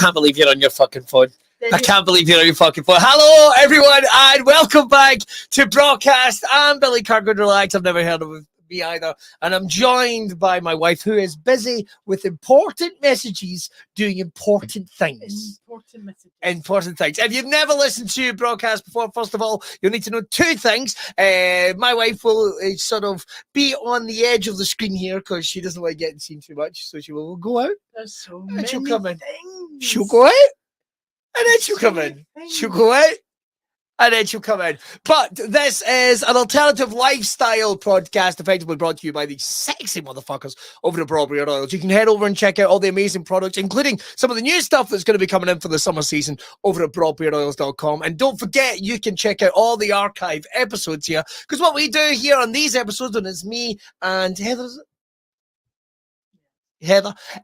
can't believe you're on your fucking phone. I can't believe you're on your fucking phone. Hello, everyone, and welcome back to Brawcast. I'm Billy Kirkwood. Relax, I've never heard of me either. And I'm joined by my wife, who is busy with important messages, doing important things. Important messages. Important things. If you've never listened to Brawcast before, first of all, you'll need to know two things. My wife will sort of be on the edge of the screen here because she doesn't like getting seen too much. So she will go out. There's so and many she'll come in. things. She'll go out. And then she'll come in. She'll go out. And then she'll come in. But this is an alternative lifestyle podcast, effectively brought to you by these sexy motherfuckers over at Braw Oils. You can head over and check out all the amazing products, including some of the new stuff that's going to be coming in for the summer season over at brawbeardoils.com. And don't forget, you can check out all the archive episodes here, because what we do here on these episodes, and it's me and Heather,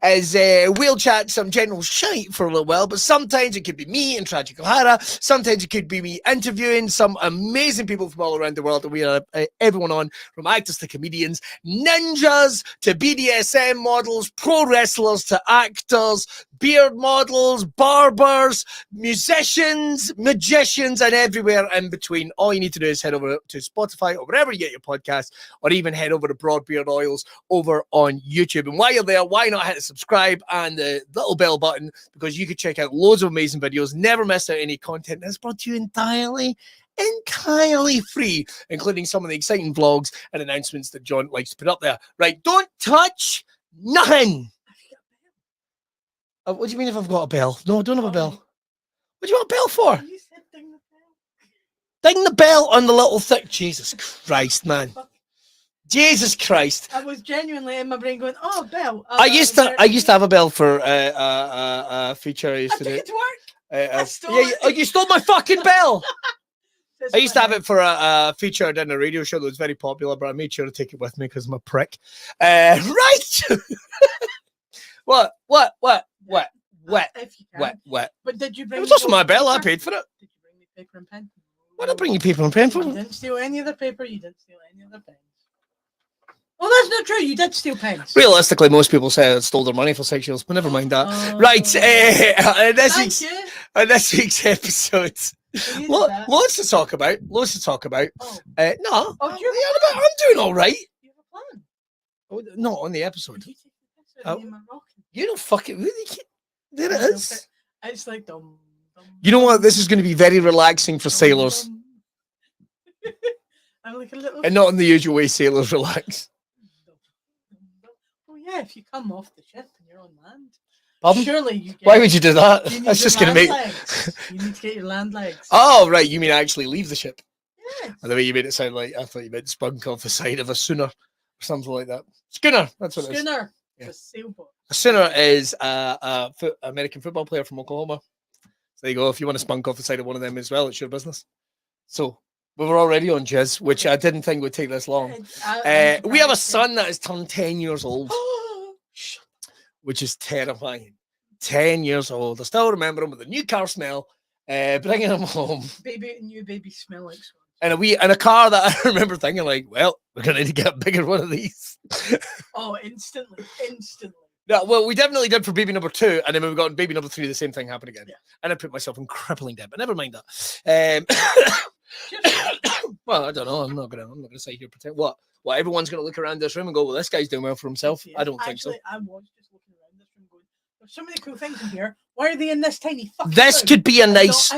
is we'll chat some general shite for a little while, but sometimes it could be me and Tragic O'Hara, sometimes it could be me interviewing some amazing people from all around the world, and we have everyone on, from actors to comedians, ninjas to BDSM models, pro wrestlers to actors, beard models, barbers, musicians, magicians, and everywhere in between. All you need to do is head over to Spotify or wherever you get your podcast, or even head over to Broadbeard Oils over on YouTube. And while you're there, why not hit the subscribe and the little bell button, because you can check out loads of amazing videos, never miss out any content that's brought to you entirely free, including some of the exciting vlogs and announcements that John likes to put up there. Right, don't touch nothing. What do you mean if I've got a bell? No, I don't have a bell. What do you want a bell for? You said ding the bell. Ding the bell on the little thick. Jesus Christ, man. Jesus Christ! I was genuinely in my brain going, "Oh, bell." I used to have a bell for a feature I used to do. Took it to work. I stole it. Oh, you stole my fucking bell! I used to have it for a feature I did in a radio show that was very popular, but I made sure to take it with me because I'm a prick. Right? What? If you can. What? But did you bring? It was also my bell. I paid for it. Did you bring me paper and pen? Why did I bring you paper and pen for? You didn't steal any of the paper. You didn't steal any of the pens. Oh, that's not true. You did steal pens. Realistically, most people say I stole their money for 6 years, but never mind that. Right, this week's episode, loads to talk about. No, I'm doing all right. You have a plan. Oh, not on the episode. You don't fucking. There it is. It's like dumb. You know what? This is going to be very relaxing for sailors. I'm like a little. And not in the usual way sailors relax. Oh yeah, if you come off the ship and you're on land. Pardon? Surely you get. Why would you do that? That's just going to make. You need to get your land legs. Oh right, you mean actually leave the ship? Yeah. And the way you made it sound like I thought you meant spunk off the side of a schooner or something like that. Schooner. That's what it is. Schooner. Yeah. A sailboat. A schooner is a American football player from Oklahoma. So there you go. If you want to spunk off the side of one of them as well, it's your business. So we were already on jizz, which I didn't think would take this long. We have a son that has turned 10 years old, which is terrifying. 10 years old. I still remember him with a new car smell, bringing him home. New baby smell like so. And a car that I remember thinking like, well, we're going to need to get a bigger one of these. Oh, instantly. Yeah, well, we definitely did for baby number 2, and then when we got baby number 3, the same thing happened again. Yeah. And I put myself in crippling debt, but never mind that. Well, I don't know. I'm not gonna say here pretend what everyone's gonna look around this room and go, well, this guy's doing well for himself. Yeah, I don't think so. I was just looking around this room going, there's so many cool things in here. Why are they in this tiny fucking This room? could be a nice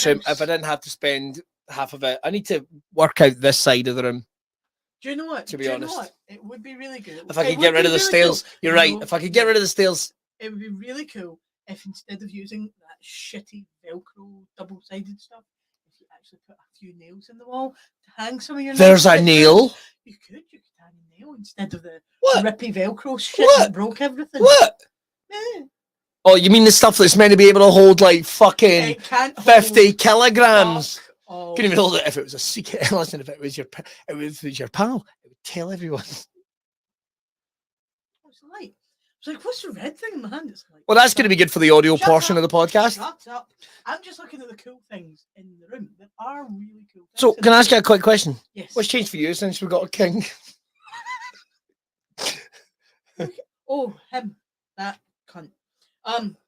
room if I didn't have to spend half of it. I need to work out this side of the room. Do you know what? To be honest, it would be really good if I could get rid of the stairs. Cool. You're right. If I could get rid of the stairs, it would be really cool if instead of using that shitty Velcro double-sided stuff, if you actually put a few nails in the wall to hang some of your. There's a nail. You could hang a nail instead of the what? Rippy Velcro shit that broke everything. What? Yeah. Oh, you mean the stuff that's meant to be able to hold like fucking 50 kilograms? Couldn't even hold it if it was a secret. Listen, if it was your pal, it would tell everyone. What's the light? It's like, what's the red thing in my hand? It's like, well, that's going to be good for the audio portion of the podcast. Shut up. I'm just looking at the cool things in the room. There are really cool things. So, can I ask you a quick question? Yes. What's changed for you since we got a king? Oh, him. That cunt.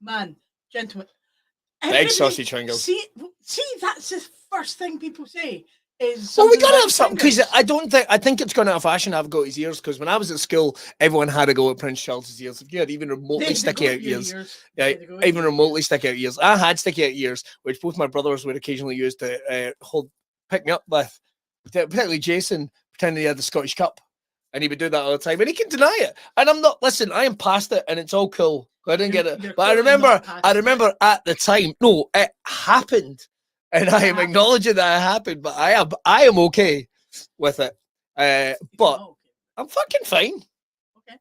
Man, gentlemen. Big Everybody- sausage fingers. See, that's the first thing people say. Is Well, we something gotta about have something because fingers. I think it's gone out of fashion to have goat's ears. Because when I was at school, everyone had a go at Prince Charles's ears. If you had even remotely sticky out ears, yeah, even remotely sticky out ears. I had sticky out ears, which both my brothers would occasionally use to pick me up with. Particularly Jason, pretending he had the Scottish Cup, and he would do that all the time, and he can deny it. And I'm not. Listen, I am past it, and it's all cool. I didn't get it, but I remember at the time. No, it happened. And I am acknowledging that it happened, but I am okay with it. But I'm fucking fine. Okay.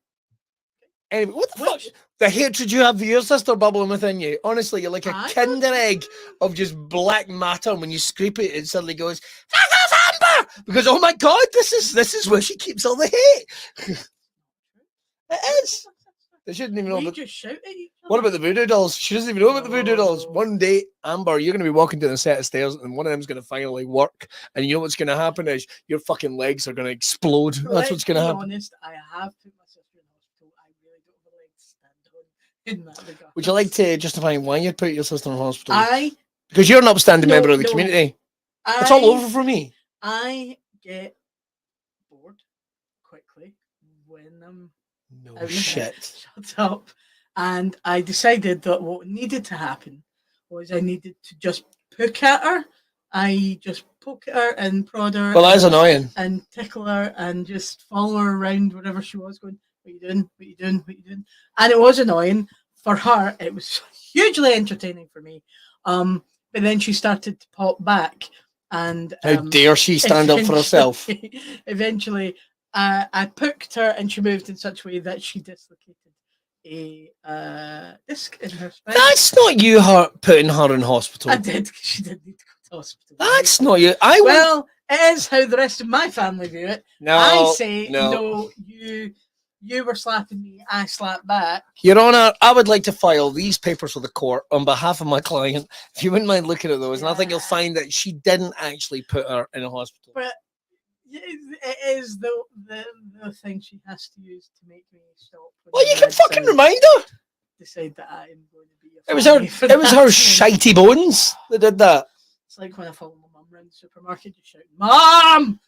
Anyway, what the fuck? The hatred you have for your sister bubbling within you. Honestly, you're like a Kinder egg of just black matter. When you scrape it, it suddenly goes, fuck off, Amber! Because, oh my God, this is where she keeps all the hate. It is. They shouldn't even know. We just shout at each other. What about the voodoo dolls? She doesn't even know about the voodoo dolls. One day, Amber, you're going to be walking down a set of stairs and one of them's going to finally work. And you know what's going to happen is your fucking legs are going to explode. That's what's going to happen. Honest, I have put my sister in hospital. I really don't have a leg to stand on in that regard. Would you like to justify why you'd put your sister in hospital? Because you're an upstanding member of the community. It's all over for me. I get bored quickly when I'm No shit. Shut up. And I decided that what needed to happen was I needed to just poke at her. I just poke at her and prod her. Well, that's annoying. And tickle her and just follow her around wherever she was going, what are you doing? What are you doing? What are you doing? And it was annoying. For her, it was hugely entertaining for me. But then she started to pop back. And how dare she stand up for herself? Eventually, I poked her and she moved in such a way that she dislocated a disc in her spine. That's not you putting her in hospital. I did, because she did need to go to hospital. That's not you. Well, it is how the rest of my family view it. No, I say, no, you were slapping me, I slapped back. Your Honour, I would like to file these papers with the court on behalf of my client. If you wouldn't mind looking at those, and I think you'll find that she didn't actually put her in a hospital. But it is the thing she has to use to make me stop. Well, you can fucking remind her. Decide that I am going to be. It was her shitey bones that did that. It's like when I follow my mum around the supermarket, just shouting, "Mom!"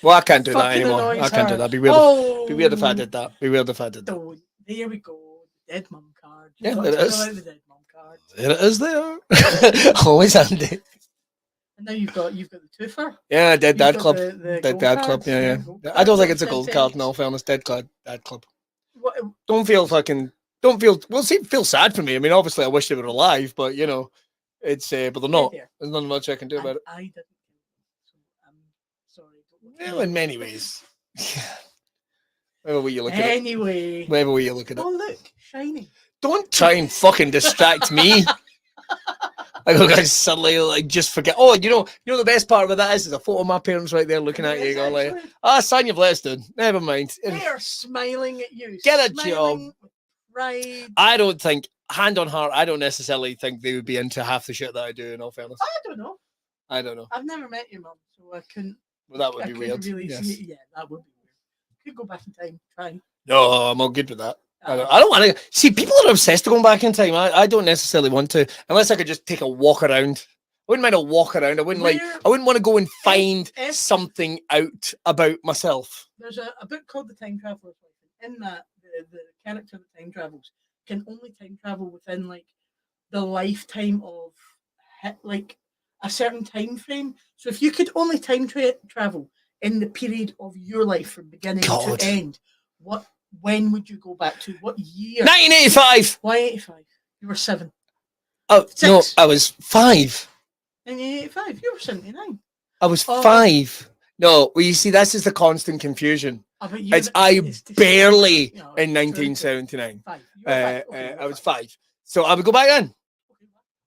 Well, I can't do that anymore. I can't do that. Be weird. Be weird if I did that. Be weird if I did that. So, there we go. Dead mum card. Yeah, there it is. The dead mum card. There it is. There. Always handy. And now you've got the twofer. Yeah, Dead Dad Club. The Dead Dad Club. Yeah. I don't think it's a gold card. In all fairness, Dad Club. What, don't feel. Well, feel sad for me. I mean, obviously, I wish they were alive, but you know, it's but they're not. There's nothing much I can do about it. I didn't. So I'm sorry. Well, in many ways. Whatever way you look at it. Anyway. Whatever way you look at it. Oh look, shiny. Don't try and fucking distract me. I go, guys, suddenly like just forget. Oh, you know the best part about that is there's a photo of my parents right there looking at you, going like, son, you've let us down. Never mind. They are smiling at you. Get a job. Right. I don't think, hand on heart, I don't necessarily think they would be into half the shit that I do. In all fairness, I don't know. I've never met your mum, so I couldn't. Well, that would be weird. Really see it. Yeah, that would be weird. Could go back in time. Try. No, I'm all good with that. I don't want to see people that are obsessed to going back in time. I don't necessarily want to, unless I could just take a walk around. I wouldn't mind a walk around. I wouldn't want to go and find something out about myself. There's a book called The Time Traveler's Life. In that, the character that time travels can only time travel within like the lifetime of like a certain time frame. So if you could only time travel in the period of your life from beginning to end, when would you go back to? What year? 1985. Why 85? You were 7. Oh, 6. No, I was 5. 1985? You were 79. I was 5. No, well, you see, that's just the constant confusion. Barely in 1979. I was 5. So I would go back then.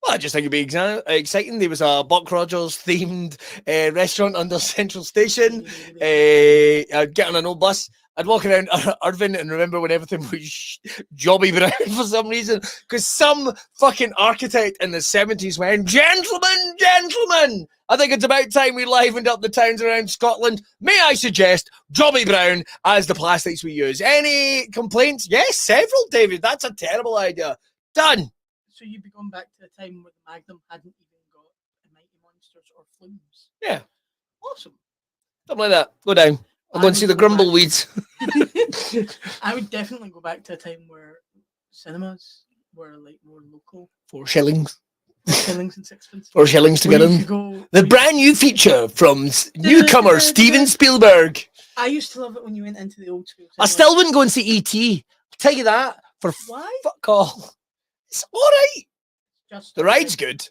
Well, I just think it'd be exciting. There was a Buck Rogers themed restaurant under Central Station. I'd get on an old bus. I'd walk around Irvine and remember when everything was Jobby Brown for some reason. Because some fucking architect in the 70s went, gentlemen, I think it's about time we livened up the towns around Scotland. May I suggest Jobby Brown as the plastics we use? Any complaints? Yes, several, David. That's a terrible idea. Done. So you'd be going back to a time where the Magnum hadn't even got Mighty Monsters or Flumes. Yeah. Awesome. Something like that. Go down. I'll go and see the Grumbleweeds. I would definitely go back to a time where cinemas were like more local. 4 shillings. 4 shillings and sixpence. 4 shillings to get in. The brand new feature from newcomer Steven Spielberg. I used to love it when you went into the old school. I still wouldn't go and see E.T. I'll tell you that. For why? Fuck all. It's alright. Just the ride's good.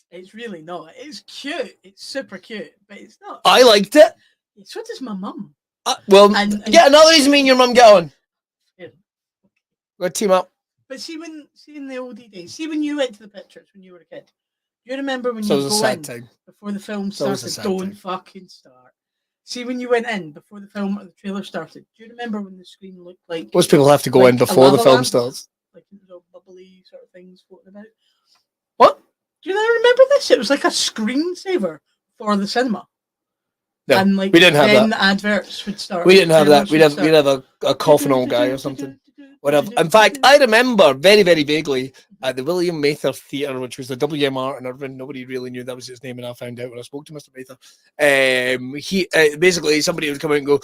It's really not. It's cute. It's super cute, but it's not. I liked it. So does my mum. Well, another reason me and your mum get on. Yeah. We'll team up. But see in the oldie days, see when you went to the pictures when you were a kid. Do you remember when so you go in time. Before the film started? Don't fucking start. See when you went in before the film or the trailer started. Do you remember when the screen looked like? Most people have to go in before the film starts. Like little bubbly sort of things floating about. What? Do you not remember this? It was like a screensaver for the cinema. No, and like we didn't have then that. the adverts would start. We didn't have that. We'd have a coughing old guy or something. Whatever. In fact, I remember very, very vaguely at the William Mather Theatre, which was the WMR in Irvine. Nobody really knew that was his name, and I found out when I spoke to Mr. Mather. He basically somebody would come out and go,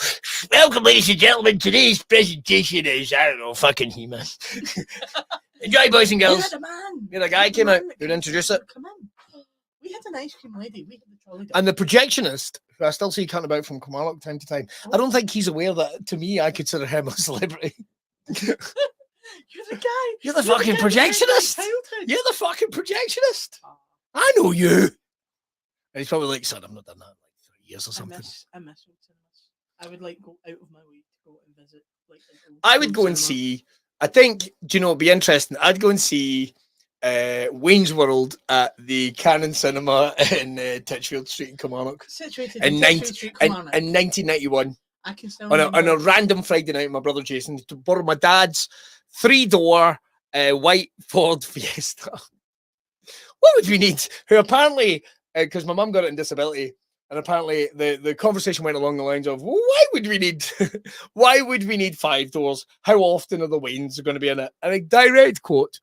"Welcome, ladies and gentlemen. Today's presentation is I don't know, fucking He-Man." Enjoy, boys and girls. The guy came out. They would introduce it. Come in. We had an ice cream lady. We had the trolley dog. And the projectionist, who I still see cutting about from Kilmarnock time to time. I don't think he's aware that, to me, I consider him a celebrity. You're the guy. You're the fucking projectionist. You're the fucking projectionist. I know you. And he's probably like, son, I've not done that in like 3 years or something. I miss old cinemas. I would like go out of my way to go and visit. Like, I would go and see. I think, do you know, it'd be interesting. I'd go and see Wayne's World at the Cannon Cinema in Titchfield Street in Kilmarnock. Situated in, in 1991. I can still on a random Friday night, my brother Jason to borrow my dad's 3-door white Ford Fiesta. What would we need? Who apparently, because my mum got it in disability, and apparently the conversation went along the lines of, well, why would we need 5 doors? How often are the Waynes going to be in it? And a direct quote.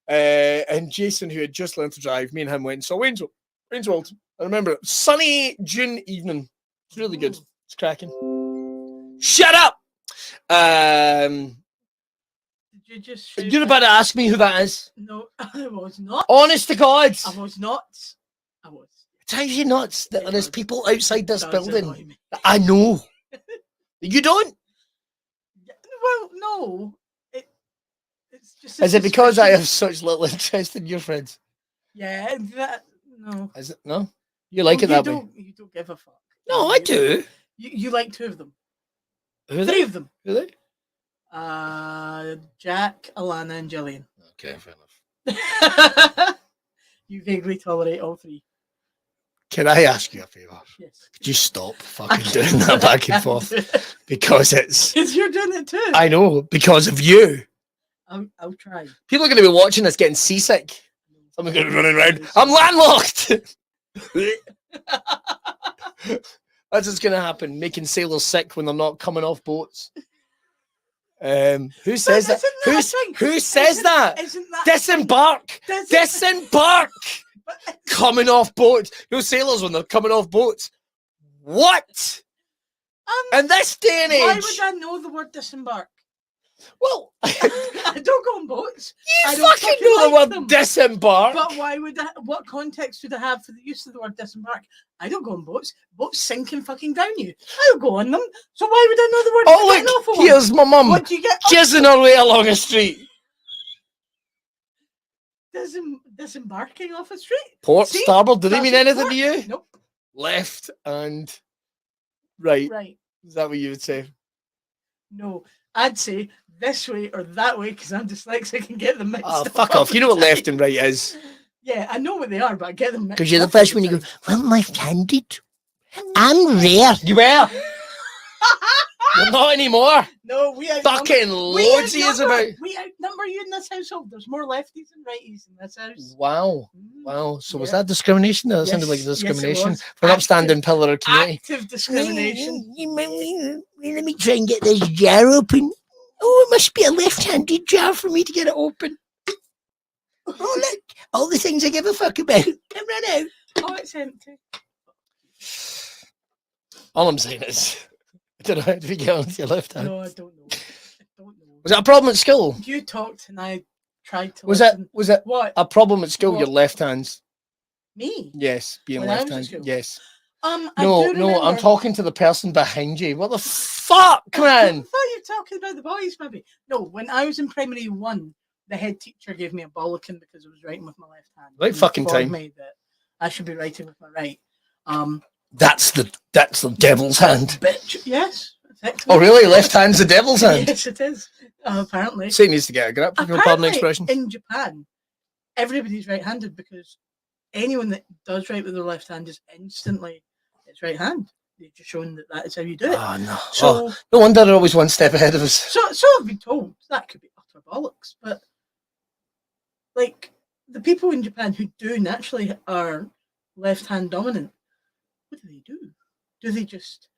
And Jason, who had just learned to drive, me and him went and saw Wayne's World. I remember it. Sunny June evening. It's really good. It's cracking. Shut up! Did you just You're about to ask me who that is? No, I was not. Honest to God. I was not. I was. It drives you nuts that there's people outside this building. I know. You don't? Well, no. It's just. Is it because I have such little interest in your friends? Yeah, no. Is it? No? You like it that way? You don't give a fuck. No, I do. You like 2 of them. Who are 3 of them. Who are they? Jack, Alana, and Jillian. Okay, fair enough. You vaguely tolerate all 3. Can I ask you a favour? Yes. Could you stop fucking doing that back and forth? Because it's... Because you're doing it too. I know, because of you. I'll try. People are going to be watching this getting seasick. Someone's going to be running around. I'm landlocked! That's what's going to happen, making sailors sick when they're not coming off boats. Who says that? Who says that? Disembark! Disembark! Coming off boats. No sailors when they're coming off boats. What? In this day and age. Why would I know the word disembark? Well, I don't go on boats. You fucking know the word disembark. But why would I? What context would I have for the use of the word disembark? I don't go on boats. Boats sink and fucking drown you. I don't go on them. So why would I know the word? Oh look, here's my mum jizzing her way along a street. Disembarking off a street. Port, starboard. Do they mean anything to you? Nope. Left and right. Right. Is that what you would say? No, I'd say this way or that way because I'm dyslexic and get them mixed up. Oh, fuck off. You know what left and right is. Yeah, I know what they are, but I get them mixed up. Because you're the first one you go, well, left-handed. I'm rare. You were. You're not anymore. No, we outnumber. Fucking loads of years about. We outnumber you in this household. There's more lefties than righties in this house. Wow. Wow. So was that discrimination? That sounded like discrimination for an active, upstanding pillar of community. Active discrimination. Let me try and get this jar open. Oh, it must be a left-handed jar for me to get it open. Oh, look, all the things I give a fuck about. Come run out. Oh, it's empty. All I'm saying is, I don't know how to get onto your left hand. No, I don't know. I don't know. Was it a problem at school? You talked and I tried to Was listen. it What? a problem at school? What? Your left hands? Me? Yes, being When I left was at hand. school? Yes. I No, do no, I'm remember- talking to the person behind you. What the fuck, I man? thought you were talking about the boys, maybe. No, when I was in primary 1, the head teacher gave me a bollocking because I was writing with my left hand. Right And fucking informed time. me that I should be writing with my right. That's the devil's hand. Bitch. Yes. Effectively. Oh, really? Left hand's the devil's hand. Yes, it is. Apparently. Say needs to get a grip. If you'll pardon the expression. In Japan, everybody's right-handed because anyone that does write with their left hand is instantly it's right hand. They've just shown that is how you do it. Oh no! So, No wonder they're always one step ahead of us. so I've been told that could be utter bollocks, but like the people in Japan who do naturally are left-hand dominant, what do? Do they just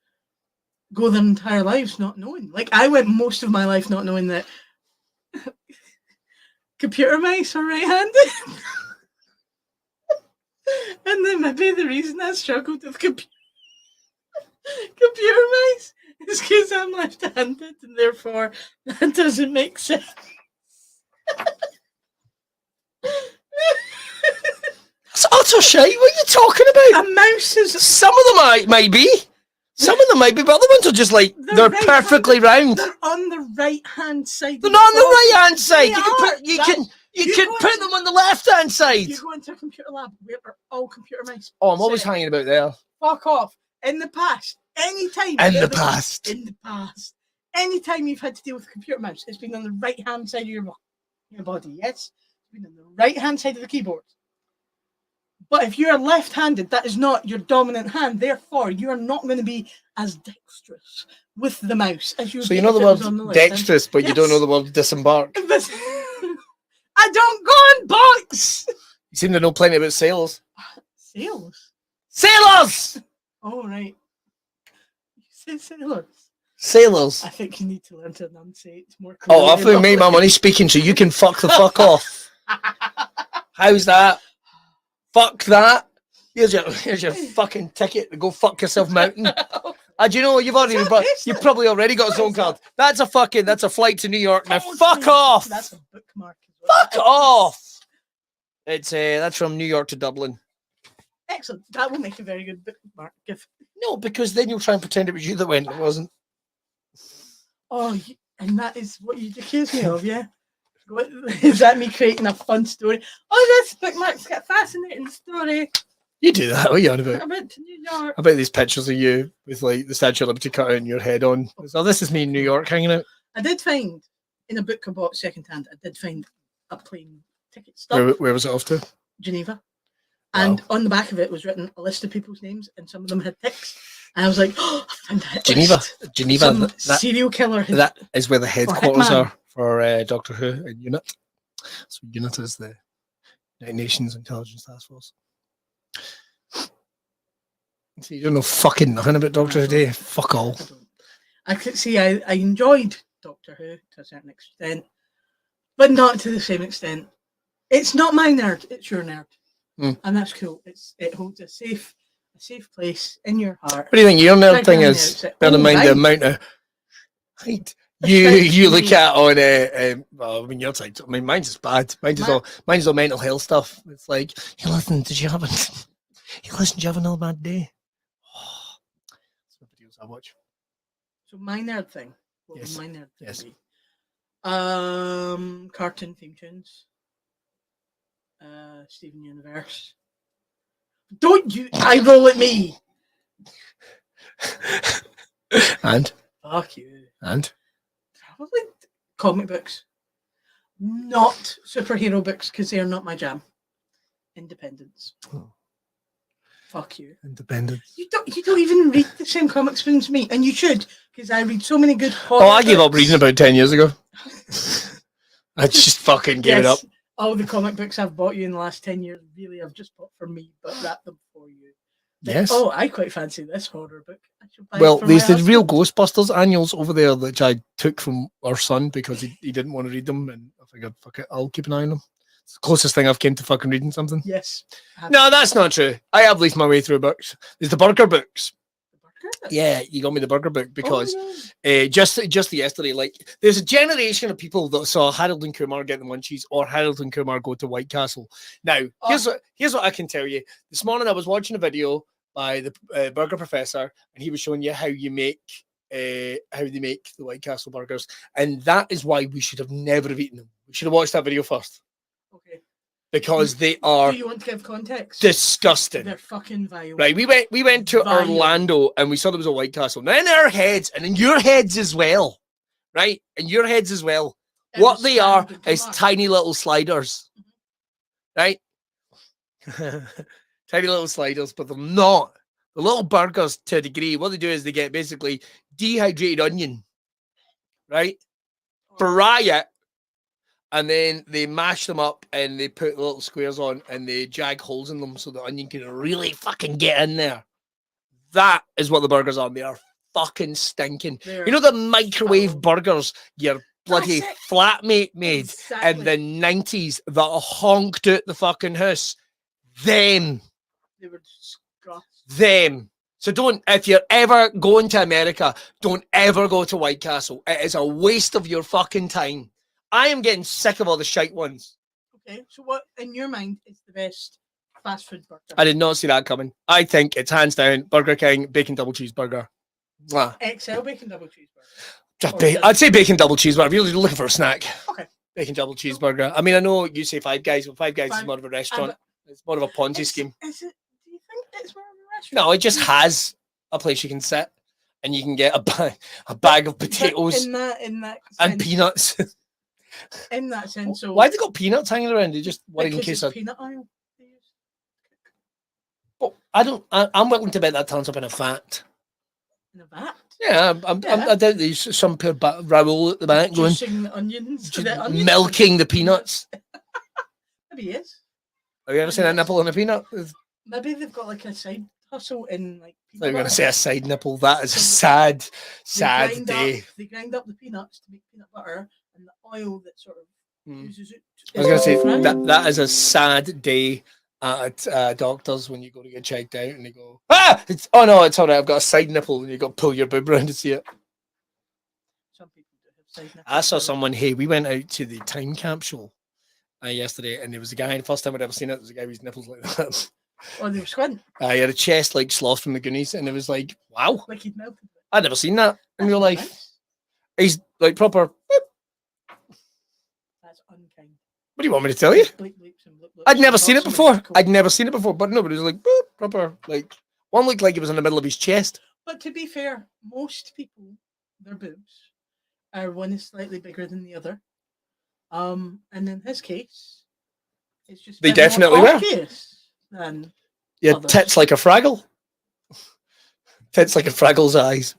go their entire lives not knowing? Like I went most of my life not knowing that computer mice are right-handed. And then maybe the reason I struggled with computer mice is because I'm left-handed and therefore that doesn't make sense. It's utter shite. What are you talking about? A mouse is Some of them might be. Some of them might be, but other ones are just like they're right perfectly round. they're on the right-hand side. They're of not on the body. right hand side. They You can are. put you That's- can you you can go put into- them on the left hand side. You go into a computer lab where are all computer mice. Oh, I'm always sit. hanging about there. Fuck off. In the past, anytime. In the past. In the past. Anytime you've had to deal with a computer mouse, it's been on the right-hand side of your body, yes? It's been on the right-hand side of the keyboard. But if you're left-handed, that is not your dominant hand. Therefore, you are not going to be as dexterous with the mouse as you would So you be know if the it was word on the left hand. dexterous, but you don't know the word disembark. But I don't go on boats! You seem to know plenty about sailors. Sails? Sailors! Oh, right. You said sailors. Sailors. I think you need to learn to enunciate more Oh, clearly. I've only made my money speaking, so you can fuck the fuck off. How's that? Fuck that. Here's your fucking ticket to go fuck yourself mountain. Do you know you've already you've probably already got a zone card. That's a flight to New York. Now fuck off. That's a bookmark. as well. Fuck off. It's that's from New York to Dublin. Excellent. That will make a very good bookmark. No, because then you'll try and pretend it was you that went. It wasn't. Oh, and that is what you accuse me of, yeah? Is that me creating a fun story? Oh, this bookmark's got a fascinating story. You do that. What are you on about? I went to New York. I bet these pictures of you with like the Statue of Liberty cut out and your head on. So this is me in New York hanging out. I did find, in a book I bought secondhand, I did find a plane ticket stub, Where was it off to? Geneva. And on the back of it was written a list of people's names, and some of them had ticks. And I was like, oh, I found a hit Geneva. list. Geneva. Some That, serial killer. Had, that is where the headquarters Hitman. are for Doctor Who and UNIT. So UNIT is the United Nations Intelligence Task Force. So you don't know fucking nothing about Doctor Who, do you? Fuck all. I could see I enjoyed Doctor Who to a certain extent, but not to the same extent. It's not my nerd, it's your nerd. Mm. And that's cool. It holds a safe place in your heart. What do you think your nerd Right thing down the is? outside. Bear in Oh, mind the right. amount of height Affects you look me. at on well, I mean your side. I mean mine's is bad. Mine's all mental health stuff. It's like, hey listen, did you have another bad day? Oh, that's the videos I watch. So my nerd thing. What Yes. would my nerd thing Yes. be? Cartoon theme tunes. Steven Universe. Don't you eye roll at me. And Fuck you. probably Comic books. Not superhero books because they are not my jam. Independence. Oh. Fuck you. Independence. You don't even read the same comics as me, and you should, because I read so many good horror Oh, I gave up books. reading about 10 years ago. I just fucking gave it up. Yes, all the comic books I've bought you in the last 10 years, really, I've just bought for me, but wrapped them for you. Like, Yes. oh, I quite fancy this horror book. I should buy it Well, for there's my the real husband. Ghostbusters annuals over there, which I took from our son because he didn't want to read them, and I figured, fuck it, I'll keep an eye on them. It's the closest thing I've came to fucking reading something. Yes. No, that's not true. I have leased my way through books. There's the burger books. Yeah, you got me the burger book because just yesterday, like, there's a generation of people that saw Harold and Kumar get the munchies or Harold and Kumar go to White Castle. Now, here's what I can tell you. This morning I was watching a video by the burger professor, and he was showing you how they make the White Castle burgers, and that is why we should have never have eaten them. We should have watched that video first. Okay. Because they are. Do you want to give context? Disgusting. They're fucking vile. Right, we went to Orlando and we saw there was a White Castle. Now in our heads and in your heads as well, right? In your heads as well, what they are is tiny little sliders, right? Tiny little sliders, but they're not. The little burgers, to a degree, what they do is they get basically dehydrated onion, right? Fry it. And then they mash them up and they put little squares on and they jag holes in them so the onion can really fucking get in there. That is what the burgers are. They are fucking stinking. You know the microwave burgers your bloody flatmate made in the 90s that honked out the fucking house? Them. They were disgusting. Them. So if you're ever going to America, don't ever go to White Castle. It is a waste of your fucking time. I am getting sick of all the shite ones. Okay, so what, in your mind, is the best fast food burger? I did not see that coming. I think it's hands down Burger King bacon double cheeseburger. Mwah. XL bacon double cheeseburger. I'd say bacon double cheeseburger. If you're looking for a snack. Okay. Bacon double cheeseburger. I mean, I know you say Five Guys, but Five Guys is more of a restaurant. It's more of a Ponzi scheme. Do you think it's more of a restaurant? No, it just has a place you can sit and you can get a bag of potatoes in that and peanuts. In that sense, so why have they got peanuts hanging around? They just worried in case of peanut oil. Oh, I'm willing to bet that turns up in a vat. In a vat? Yeah, I doubt there's some poor Raoul at the back going the onions, milking the peanuts. Maybe he is. Have you ever seen a nipple on a peanut? Maybe they've got like a side hustle in like. I was going to say a side nipple. That is a sad day. They grind up the peanuts to make peanut butter. And the oil that sort of uses it. I was going to say that is a sad day at doctors when you go to get checked out and they go, it's all right, I've got a side nipple, and you got to pull your boob around to see it. Some people do have side nipples. I saw someone. Hey, we went out to the Timecapsle yesterday, and there was a guy. The first time I'd ever seen it, there was a guy with his nipples like that. Oh, they were squinting. He had a chest like Sloth from the Goonies, and it was like, wow, like he'd melted. I'd never seen that in real life. Nice. He's like proper. Unkind. What do you want me to tell you? I'd never seen it before. Cool. I'd never seen it before, but nobody was like boop, proper. Like one looked like it was in the middle of his chest. But to be fair, most people, their boobs are one is slightly bigger than the other. And in his case, it's just they definitely were. Than yeah, others. Tits like a Fraggle. Tits like a Fraggle's eyes.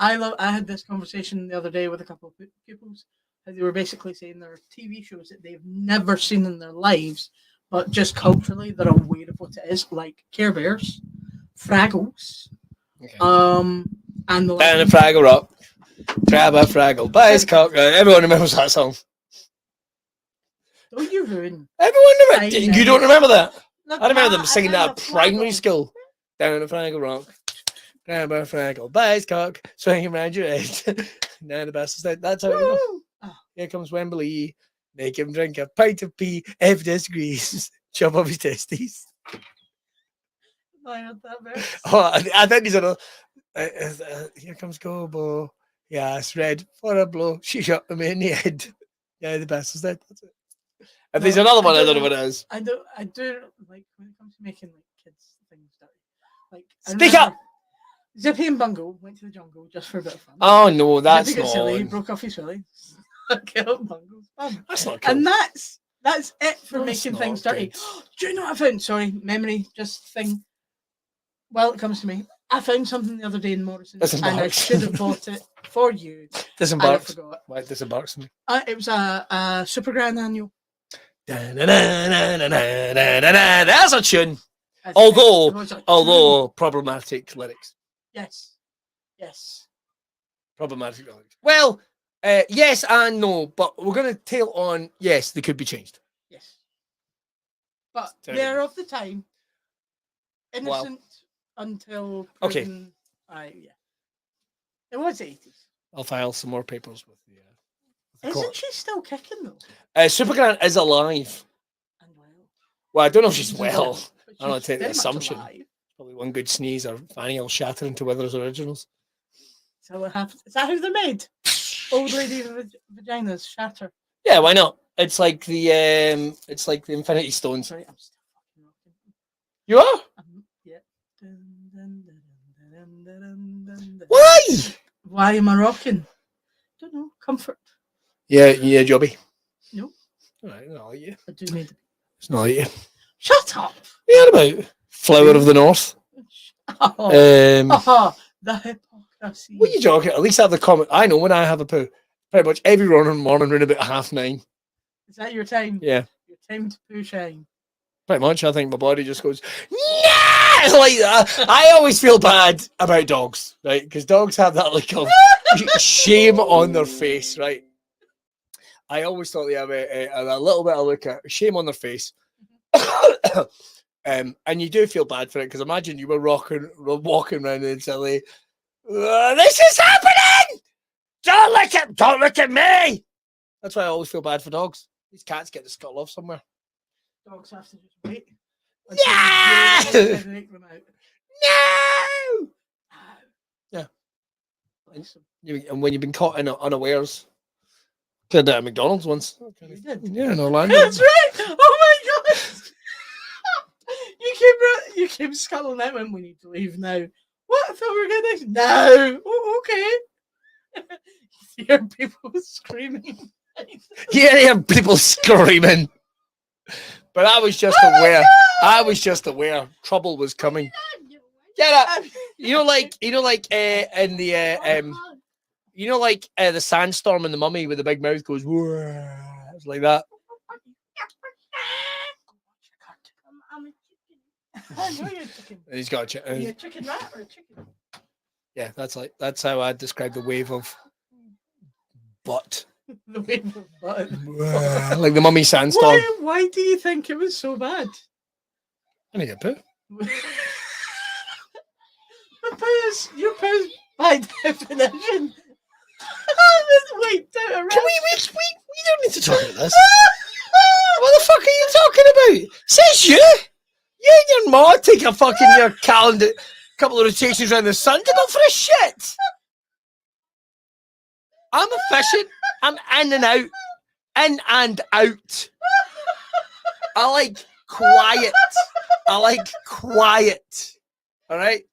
I had this conversation the other day with a couple of pupils. They were basically saying there are TV shows that they've never seen in their lives, but just culturally they're aware of what it is, like Care Bears, Fraggles, and the Down a Fraggle Rock, grab a Fraggle, buy his cock. Everyone remembers that song. Don't you ruin? Everyone remembers. You don't remember that? Look, I remember them singing that at primary school. Down a Fraggle Rock. Grab a Fraggle, buy his cock, swing him round your head. Now the best is that's how it goes. Here comes Wembley. Make him drink a pint of pee. If disagrees, chop off his testes. I heard that verse. I think he's on here comes Gobo. Yeah, it's red for a blow. She shot him in the head. Yeah, the best is that. That's it. If there's another one, I don't know what it is. I do like when it comes to making like kids things dirty. Like speak up. Zippy and Bungle went to the jungle just for a bit of fun. Oh no, that's Zippy not. got silly, he broke off his willy. Killed Bungle's bum. That's not cool. And that's it for making things dirty. Do you know what I found? Sorry, memory just thing. Well, it comes to me. I found something the other day in Morrison's and I should have bought it for you. Disembarks. Why disembarks me? It was a Super Grand Annual. That's a tune. Although problematic lyrics. Yes. Problematic lyrics. Well, Yes and no, but we're going to tail on. Yes, they could be changed. Yes. But Terrible. they're of the time. Innocent until Okay. proven. Yeah. It was 80s. I'll file some more papers with the. Isn't she still kicking though? Supergirl is alive. And well. Well, I don't know if she's well. But I don't she's take the very much assumption. alive. Probably one good sneeze or Fanny will shatter into Withers originals. So what happens? Is that how they're made? Old lady vaginas shatter. Yeah, why not? It's like the Infinity Stones. Sorry, I'm still fucking rocking. You are? Yeah. Why? Why am I rocking? Don't know. Comfort. Yeah, Jobby. No. All right, not like you. I do need. It's not like you. Shut up. Yeah, about Flower of the North. Oh, the hypocrisy. What are you joking? At least have the comment. I know when I have a poo. Pretty much every morning around about 9:30. Is that your time? Yeah. Your time to poo shine. Pretty much. I think my body just goes, nah! Like that. I always feel bad about dogs, right? Because dogs have that look of shame on their face, right? I always thought they have a little bit of look at shame on their face. And you do feel bad for it because imagine you were walking around in LA. This is happening! Don't look at me! That's why I always feel bad for dogs. These cats get the skull off somewhere. Dogs have to just wait. Yeah! No! Yeah. And when you've been caught in unawares. Did that at McDonald's once. You did? Yeah, in Orlando. That's right! Oh my god! You came scuttling out when we need to leave now. What? I thought we were going to... No! Oh, okay. You hear people screaming. Yeah, you hear people screaming. But I was just aware. I was just aware trouble was coming. Get up! You know, like in the the sandstorm in the Mummy with the big mouth goes. It's like that. I know you're a chicken. He's got a chicken. Are you a chicken rat or a chicken? Yeah, that's how I describe the wave of butt. The wave of butt. Like the Mummy sandstorm. Why do you think it was so bad? I need a poo. Your poo's by definition. Wait, Can we don't need to talk about this. What the fuck are you talking about? Says you. You and your ma take a fucking your calendar, couple of rotations around the sun to go for a shit. I'm efficient. I'm in and out. In and out. I like quiet. All right?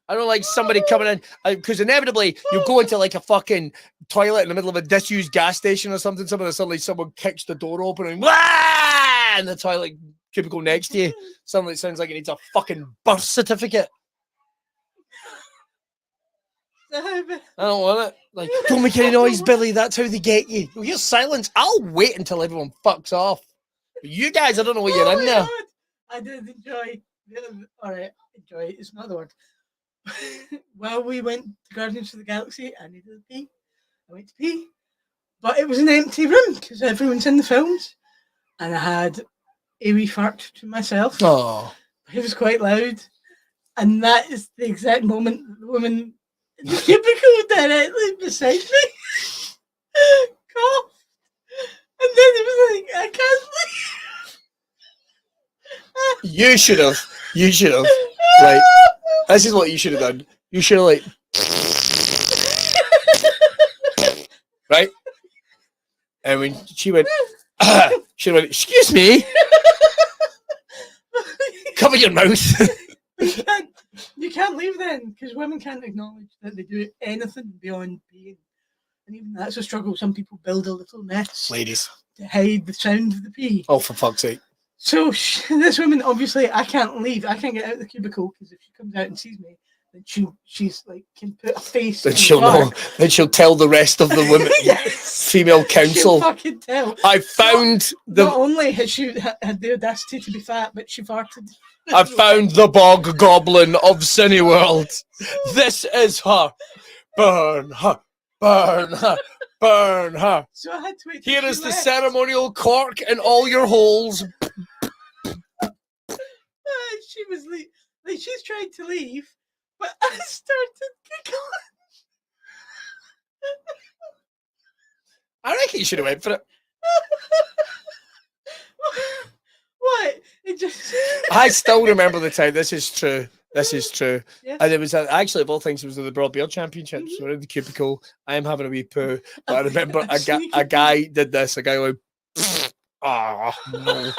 I don't like somebody coming in because inevitably you'll go into like a fucking toilet in the middle of a disused gas station or something. Suddenly someone kicks the door open and wah! And the toilet cubicle next to you. Suddenly it sounds like it needs a fucking birth certificate. I don't want it. Like, don't make any noise, Billy. That's how they get you. Well, you're silent. I'll wait until everyone fucks off. But you guys, I don't know what you're in there. God. I did enjoy. All right, enjoy. It's not the word. While we went to Guardians of the Galaxy, I needed to pee. I went to pee, but it was an empty room because everyone's in the films, and I had a wee fart to myself. Oh, it was quite loud, and that is the exact moment the woman in the cubicle directly beside me coughed, and then it was like I can't leave. You should have. Like, this is what you should have done. You should have, like, right? And when she went, excuse me, cover your mouth. You can't leave then, because women can't acknowledge that they do anything beyond peeing. And even that's a struggle. Some people build a little nest. Ladies. To hide the sound of the pee. Oh, for fuck's sake. So this woman, obviously, I can't leave. I can't get out of the cubicle because if she comes out and sees me, then she's like can put a face. Then she'll know. Then she'll tell the rest of the women, yes. Female council. She'll fucking tell. I found Not only has she had the audacity to be fat, but she farted. I found the bog goblin of Cineworld. This is her. Burn her. Burn her. Burn her. So I had to wait till Here she is the left. ceremonial cork in all your holes. She was like she's trying to leave, but I started giggling. I reckon you should have went for it. What? It just. I still remember the time. This is true. This is true. Yes. And it was actually, of all things, it was the Broad Beer Championships. We're in the cubicle. I am having a wee poo. But I remember a guy did this. A guy went, ah, no.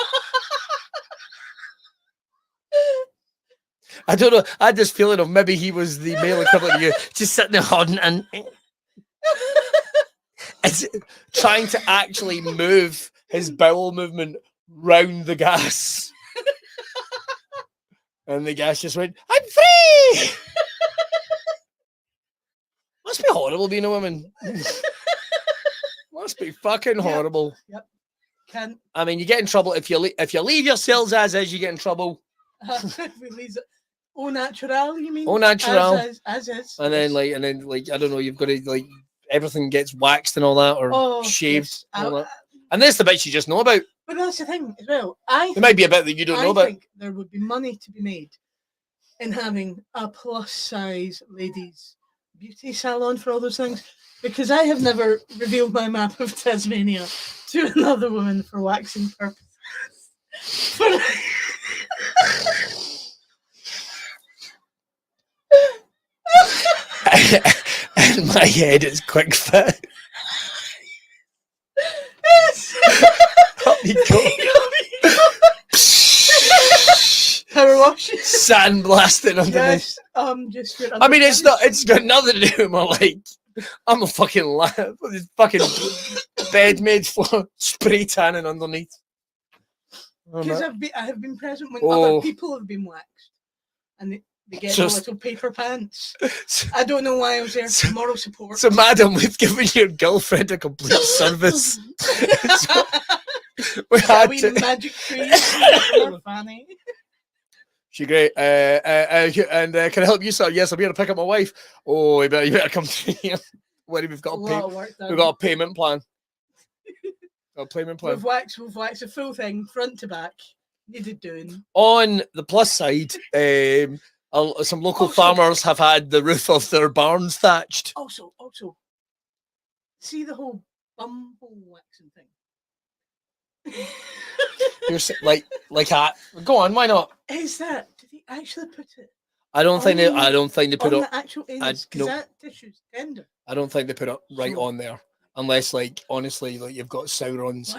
I don't know. I had this feeling of maybe he was the male equivalent of you, just sitting there holding and trying to actually move his bowel movement round the gas. And the gas just went, I'm free! Must be horrible being a woman. Must be fucking horrible. Yep. Can. I mean, you get in trouble if you leave your cells as is, you get in trouble. Au natural, you mean? Au natural. As is. And then like I don't know, you've got to like everything gets waxed and all that, or shaved. Yes. And all that. And there's the bits you just know about. But that's the thing as well. There might be a bit that you don't know about. I think there would be money to be made in having a plus size ladies beauty salon for all those things, because I have never revealed my map of Tasmania to another woman for waxing purposes. But in my head, it's quick fit. Up you go. Power wash. Sandblasting underneath. Yes, just your I mean, it's not. It's got nothing to do with my like. I'm a fucking this fucking bed made for spray tanning underneath. Because I have been present when other people have been waxed, and they get the little paper pants. I don't know why I was there for moral support. So, madam, we've given your girlfriend a complete service. We had to magic trees. Fanny. She's great. And can I help you, sir? Yes, I'm here to pick up my wife. Oh, you better come to here. We've got a payment plan. Got a payment plan. We've waxed a full thing, front to back. Needed doing. On the plus side, some local farmers have had the roof of their barns thatched. Also, see the whole bumhole waxing thing. You're like that. Go on, why not? Is that? Did he actually put it? I don't think they put it on the actual ends, because that tissue's tender. I don't think they put it right on there, unless, like, honestly, like you've got Sauron's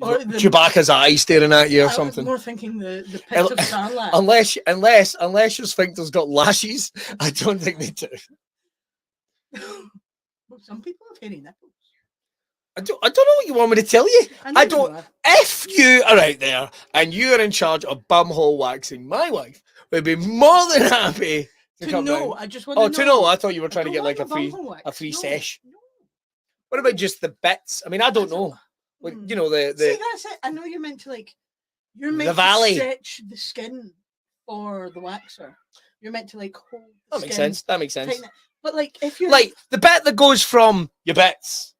or Chewbacca's eye staring at you or something. I'm more thinking the pit of starlight. Unless your sphincter's got lashes, I don't think they do. Well, some people have hairy nipples. I don't know what you want me to tell you. I don't. If you are out there and you are in charge of bumhole waxing, my wife would be more than happy to come know. down. I just want to know. I thought you were trying to get like a free sesh. No. What about just the bits? I mean, I don't know. Like, you know the. See, that's it. I know you're meant to valley. Stretch the skin for the waxer. You're meant to hold. That makes sense. That makes sense. But like, if you're like the bit that goes from your bits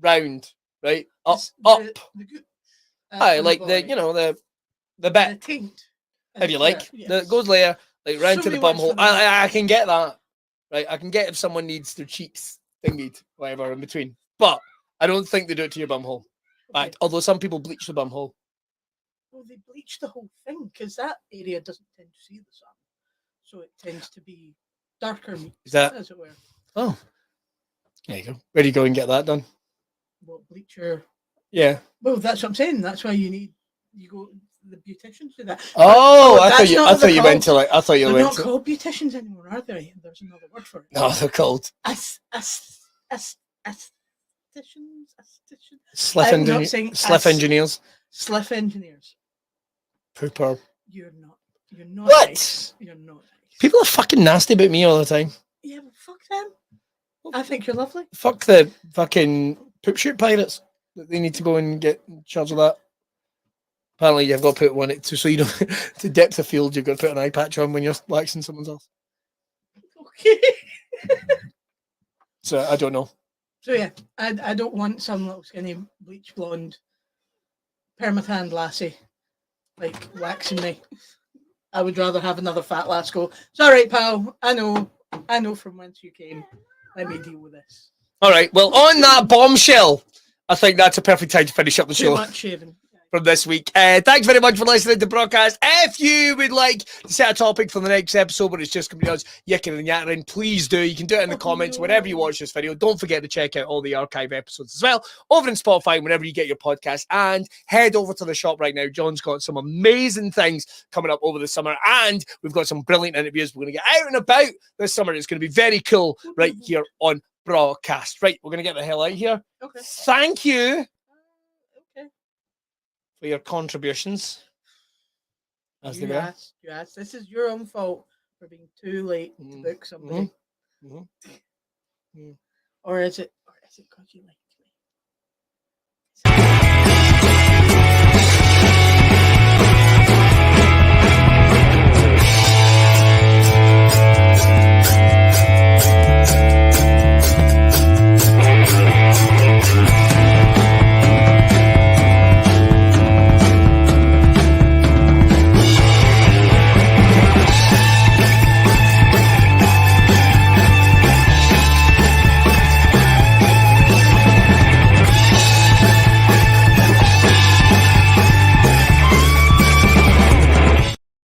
round, right, up. Like the bit. The taint. If you like, that goes layer like round to the bumhole. I can get that, right? I can get if someone needs their cheeks thingied, whatever in between. But I don't think they do it to your bumhole. Okay. Although some people bleach the bumhole. Well, they bleach the whole thing because that area doesn't tend to see the sun, so it tends to be darker meat. Is that? As it were. Oh, there you go. Where do you go and get that done? Well, bleacher. Yeah. Well, that's what I'm saying. That's why you go. The beauticians do that. I thought you went to like. I thought you they're went not called beauticians anymore, are they? There's another word for it. No, they're called Sliff engineers. Sliff engineers. Pooper. You're not. What? Nice. You're not nice. People are fucking nasty about me all the time. Yeah, well, fuck them. I think you're lovely. Fuck the fucking poop shoot pirates. They need to go and get in charge of that. Apparently, you've got to put one so you don't to depth of field. You've got to put an eye patch on when you're waxing someone's else. Okay. So I don't know. So yeah, I don't want some little skinny bleach blonde permatanned lassie like waxing me. I would rather have another fat lass go, it's all right, pal. I know from whence you came. Let me deal with this. All right. Well, on that bombshell, I think that's a perfect time to finish up the Too show. much shaving. From this week. Thanks very much for listening to Brawcast. If you would like to set a topic for the next episode, but it's just going to be us yicking and yattering, please do. You can do it in the comments whenever you watch this video. Don't forget to check out all the archive episodes as well over in Spotify whenever you get your podcast. And head over to the shop right now. John's got some amazing things coming up over the summer, and we've got some brilliant interviews. We're going to get out and about this summer. It's going to be very cool right here on Brawcast. Right, we're going to get the hell out of here. Okay. Thank you. Okay. For your contributions. As they were. You asked. This is your own fault for being too late to book somebody. Or is it because you like